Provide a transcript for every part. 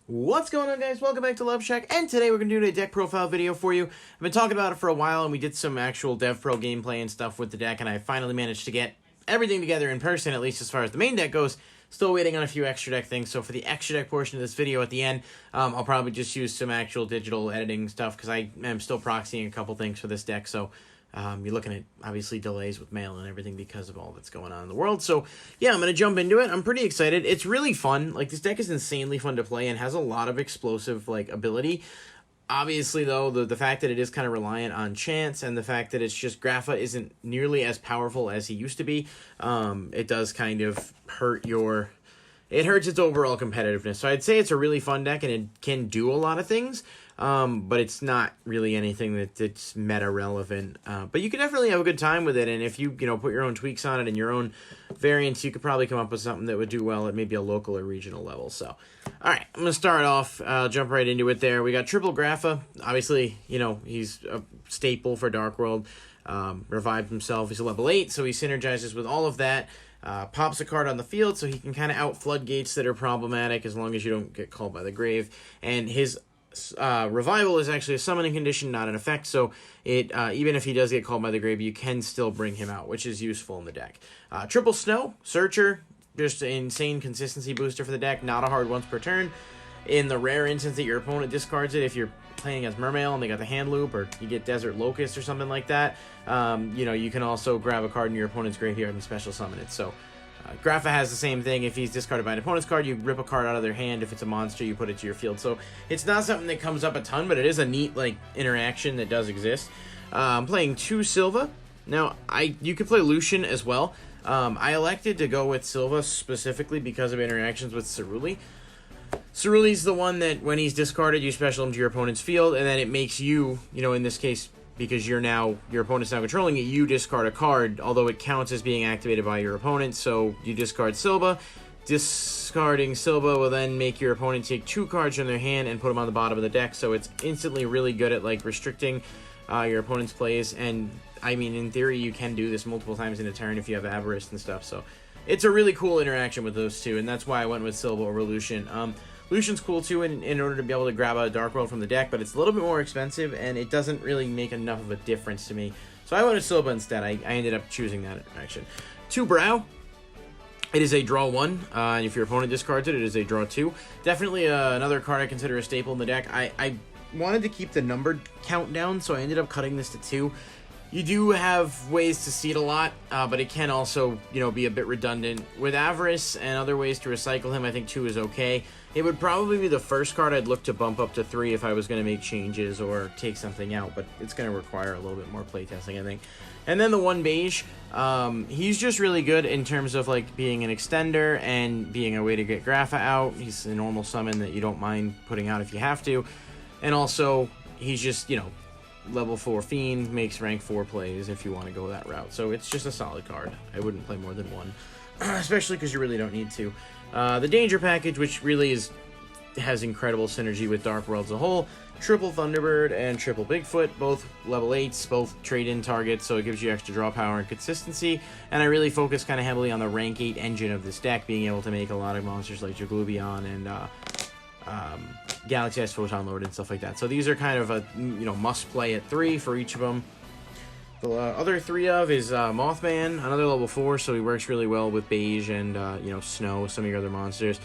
What's going on, guys? Welcome back to Loveshack, and today we're going to do a deck profile video for you. I've been talking about it for a while, and we did some actual Dev Pro gameplay and stuff with the deck, and I finally managed to get everything together in person, at least as far as the main deck goes. Still waiting on a few extra deck things, so for the extra deck portion of this video at the end, I'll probably just use some actual digital editing stuff, because I am still proxying a couple things for this deck, so you're looking at, obviously, delays with mail and everything because of all that's going on in the world. So, yeah, I'm going to jump into it. I'm pretty excited. It's really fun. Like, this deck is insanely fun to play and has a lot of explosive, like, ability. Obviously, though, the fact that it is kind of reliant on chance and the fact that it's just Grapha isn't nearly as powerful as he used to be, it does kind of hurt your... It hurts its overall competitiveness. So I'd say it's a really fun deck, and it can do a lot of things, but it's not really anything that's meta-relevant. But you can definitely have a good time with it, and if you put your own tweaks on it and your own variants, you could probably come up with something that would do well at maybe a local or regional level. So, all right, I'm going to start off, jump right into it there. We got triple Grapha. Obviously, he's a staple for Dark World. Revived himself. He's a level 8, so he synergizes with all of that. Pops a card on the field, so he can kind of out floodgates that are problematic as long as you don't get called by the grave. And his revival is actually a summoning condition, not an effect, so it even if he does get called by the grave, you can still bring him out, which is useful in the deck. Triple Snow, Searcher, just an insane consistency booster for the deck, not a hard once per turn. In the rare instance that your opponent discards it, if you're playing against Mermail and they got the hand loop, or you get Desert Locust or something like that, you can also grab a card in your opponent's graveyard and special summon it. So Grapha has the same thing. If he's discarded by an opponent's card, you rip a card out of their hand. If it's a monster, you put it to your field. So it's not something that comes up a ton, but it is a neat interaction that does exist. I'm playing 2 Silva. Now, you could play Lucian as well. I elected to go with Silva specifically because of interactions with Ceruli. Cerule's the one that when he's discarded, you special him to your opponent's field, and then it makes you, in this case, because your opponent's now controlling it, you discard a card, although it counts as being activated by your opponent, so you discard Silva. Discarding Silva will then make your opponent take 2 cards from their hand and put them on the bottom of the deck, so it's instantly really good at, restricting your opponent's plays, and, I mean, in theory, you can do this multiple times in a turn if you have Avarice and stuff, so it's a really cool interaction with those two, and that's why I went with Silva over Lucian. Lucian's cool too in order to be able to grab a Dark World from the deck, but it's a little bit more expensive, and it doesn't really make enough of a difference to me. So I went with Silva instead. I ended up choosing that interaction. 2 Brow. It is a draw 1, and if your opponent discards it, it is a draw 2. Definitely another card I consider a staple in the deck. I wanted to keep the numbered count down, so I ended up cutting this to 2. You do have ways to seed a lot, but it can also, be a bit redundant. With Avarice and other ways to recycle him, I think 2 is okay. It would probably be the first card I'd look to bump up to 3 if I was going to make changes or take something out, but it's going to require a little bit more playtesting, I think. And then the 1 Beige, he's just really good in terms of, being an extender and being a way to get Grapha out. He's a normal summon that you don't mind putting out if you have to. And also, he's just, level 4 Fiend, makes rank 4 plays if you want to go that route. So it's just a solid card. I wouldn't play more than 1, especially because you really don't need to. The Danger package, which really has incredible synergy with Dark World as a whole. Triple Thunderbird and Triple Bigfoot, both level 8s, both trade-in targets, so it gives you extra draw power and consistency. And I really focus kind of heavily on the rank 8 engine of this deck, being able to make a lot of monsters like Jaglubion and Galaxy Ice Photon Lord and stuff like that. So these are kind of a must play at 3 for each of them. The other 3 of is Mothman, another level 4, so he works really well with Beige and Snow, some of your other monsters.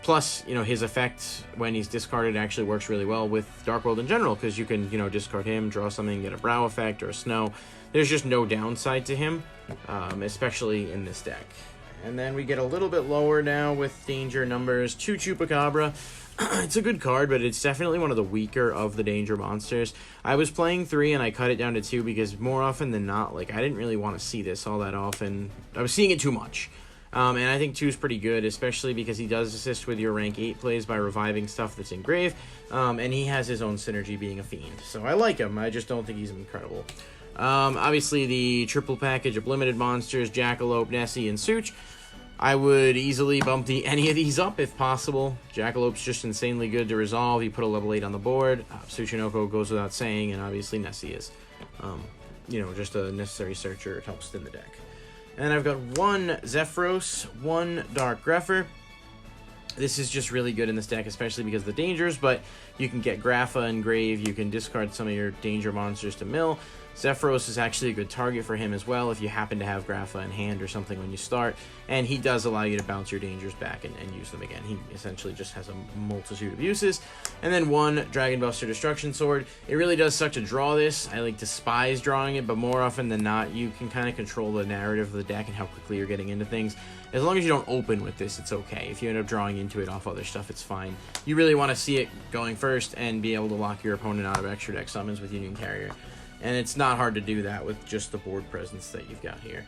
Plus, his effect when he's discarded actually works really well with Dark World in general, because you can discard him, draw something, get a Brow effect or a Snow. There's just no downside to him, especially in this deck. And then we get a little bit lower now with danger numbers. 2 Chupacabra. It's a good card, but it's definitely one of the weaker of the danger monsters. I was playing 3 and I cut it down to 2 because more often than not, I didn't really want to see this all that often. I was seeing it too much. And I think 2 is pretty good, especially because he does assist with your rank 8 plays by reviving stuff that's in grave. And he has his own synergy being a fiend. So I like him, I just don't think he's incredible. Obviously the triple package of limited monsters, Jackalope, Nessie, and Such. I would easily bump any of these up if possible. Jackalope's just insanely good to resolve. You put a level 8 on the board. Tsuchinoko goes without saying, and obviously Nessie is, just a necessary searcher. It helps in the deck. And I've got 1 Zephyros, 1 Dark Grepher. This is just really good in this deck, especially because of the dangers, but you can get Grapha and Grave, you can discard some of your danger monsters to mill. Zephyros is actually a good target for him as well if you happen to have Grapha in hand or something when you start, and he does allow you to bounce your dangers back and use them again. He essentially just has a multitude of uses. And then one Dragon Buster Destruction Sword. It really does suck to draw this. I like despise drawing it, but more often than not, you can kind of control the narrative of the deck and how quickly you're getting into things. As long as you don't open with this, it's okay. If you end up drawing into it off other stuff, it's fine. You really want to see it going first and be able to lock your opponent out of extra deck summons with Union Carrier. And it's not hard to do that with just the board presence that you've got here.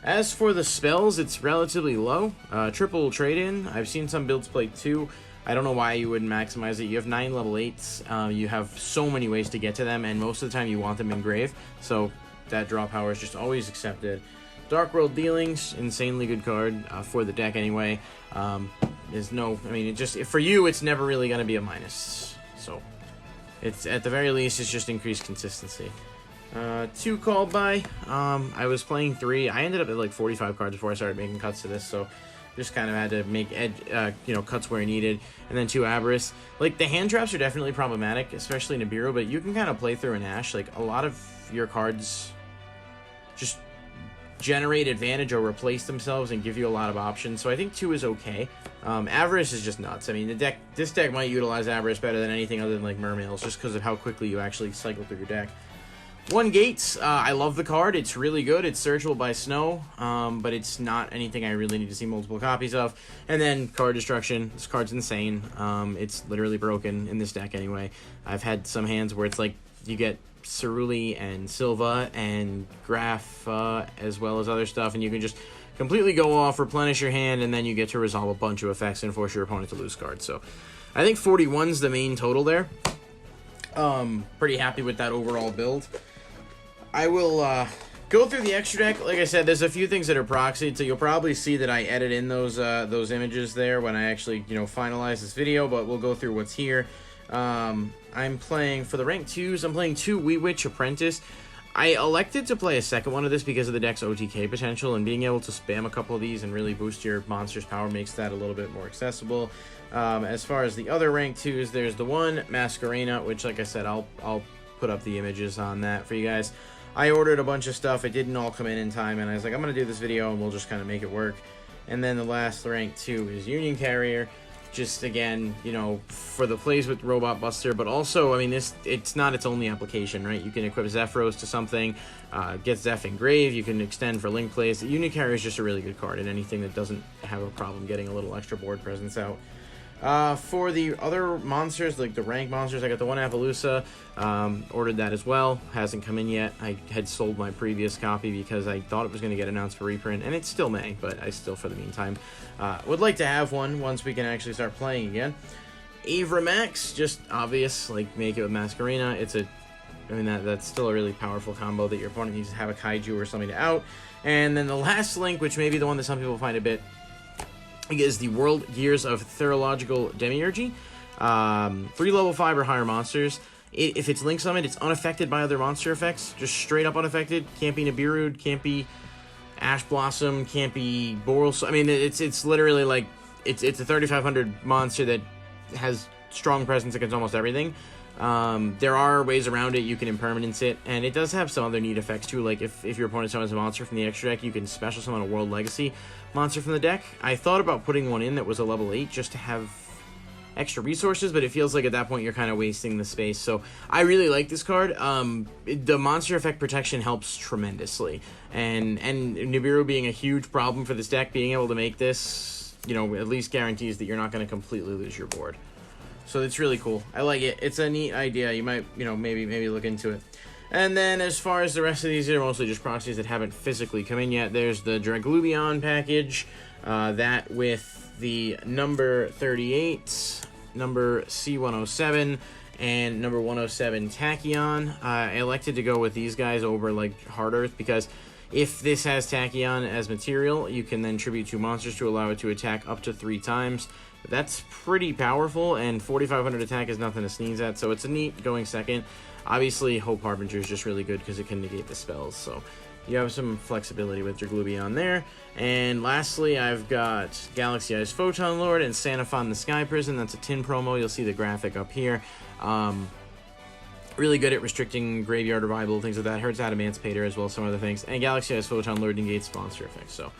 As for the spells, it's relatively low. Triple trade-in. I've seen some builds play 2. I don't know why you wouldn't maximize it. You have 9 level 8s. You have so many ways to get to them, and most of the time you want them in Grave. So that draw power is just always accepted. Dark World Dealings, insanely good card for the deck anyway. There's no, I mean, it just, for you, it's never really going to be a minus. So it's, at the very least, it's just increased consistency. 2 called by. I was playing 3. I ended up at like 45 cards before I started making cuts to this, so just kind of had to make cuts where needed. And then 2 Aberrus. Like, the hand traps are definitely problematic, especially in Nibiru, but you can kind of play through an Ash. Like, a lot of your cards just generate advantage or replace themselves and give you a lot of options, so I think 2 is okay. Avarice is just nuts. I mean, this deck might utilize Avarice better than anything other than like Mermails, just because of how quickly you actually cycle through your deck. 1 Gates, I love the card. It's really good. It's searchable by Snow, but it's not anything I really need to see multiple copies of. And then Card Destruction. This card's insane. It's literally broken in this deck anyway. I've had some hands where it's like you get Ceruli and Silva and Graph, as well as other stuff, and you can just completely go off, replenish your hand, and then you get to resolve a bunch of effects and force your opponent to lose cards. So I think 41's the main total there. Pretty happy with that overall build. I will go through the extra deck. Like I said, there's a few things that are proxied, so you'll probably see that I edit in those images there when I actually finalize this video, but we'll go through what's here. I'm playing, for the rank 2s, I'm playing 2 Wee Witch Apprentice. I elected to play a second one of this because of the deck's OTK potential, and being able to spam a couple of these and really boost your monster's power makes that a little bit more accessible. As far as the other rank 2s, there's the one Masquerena, which, like I said, I'll put up the images on that for you guys. I ordered a bunch of stuff. It didn't all come in time, and I was like, I'm going to do this video, and we'll just kind of make it work. And then the last rank 2 is Union Carrier. Just, again, for the plays with Robot Buster, but also, I mean, it's not its only application, right? You can equip Zephyros to something, get Zeph in Grave, you can extend for link plays. The Union Carrier is just a really good card, and anything that doesn't have a problem getting a little extra board presence out. For the other monsters, like the rank monsters, I got the one Appaloosa, ordered that as well, hasn't come in yet. I had sold my previous copy because I thought it was going to get announced for reprint, and it still may, but I still, for the meantime, would like to have one once we can actually start playing again. Avra Max, just obvious, like make it with Masquerena. I mean, that's still a really powerful combo that your opponent needs to have a Kaiju or something to out. And then the last link, which may be the one that some people find a bit, is the World Gears of Theriological Demiurgy. 3 level 5 or higher monsters. If it's link summoned, it's unaffected by other monster effects. Just straight up unaffected. Can't be Nibiru, can't be Ash Blossom, can't be Boral. I mean, it's literally like, it's a 3500 monster that has strong presence against almost everything. There are ways around it. You can impermanence it, and it does have some other neat effects too. Like if your opponent summons a monster from the extra deck, you can special summon a World Legacy monster from the deck. I thought about putting one in that was a level 8 just to have extra resources, but it feels like at that point you're kind of wasting the space. So I really like this card. The monster effect protection helps tremendously, and Nibiru being a huge problem for this deck, being able to make this, at least guarantees that you're not going to completely lose your board. So it's really cool. I like it. It's a neat idea. You might, maybe look into it. And then as far as the rest of these, are mostly just proxies that haven't physically come in yet. There's the Draglubion package, that with the number 38, number C107, and number 107 Tachyon. I elected to go with these guys over like Hard Earth because if this has Tachyon as material, you can then tribute 2 monsters to allow it to attack up to 3 times. That's pretty powerful, and 4500 attack is nothing to sneeze at, so it's a neat going second. Obviously, Hope Harbinger is just really good because it can negate the spells, so you have some flexibility with your Glubion there. And lastly, I've got Galaxy Eyes Photon Lord and Sanafon the Sky Prison. That's a tin promo. You'll see the graphic up here. Really good at restricting Graveyard Revival, things like that. Hurts Adamantipator as well as some other things. And Galaxy Eyes Photon Lord negates monster effects. So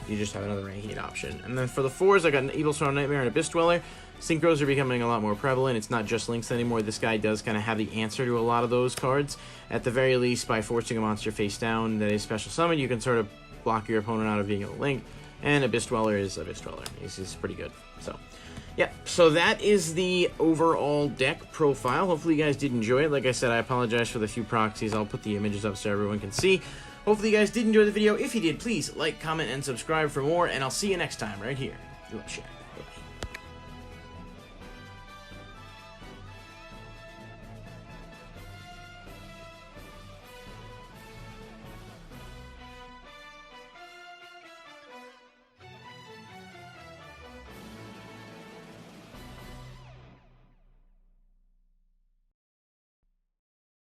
you just have another rank 8 option. And then for the 4s, I got an Evil Storm Nightmare and Abyss Dweller. Synchros are becoming a lot more prevalent. It's not just links anymore. This guy does kind of have the answer to a lot of those cards. At the very least, by forcing a monster face down that is special summon, you can sort of block your opponent out of being able to link. And Abyss Dweller is Abyss Dweller. He's pretty good. So, yeah. So that is the overall deck profile. Hopefully you guys did enjoy it. Like I said, I apologize for the few proxies. I'll put the images up so everyone can see. Hopefully you guys did enjoy the video. If you did, please like, comment, and subscribe for more. And I'll see you next time right here. Loveshack.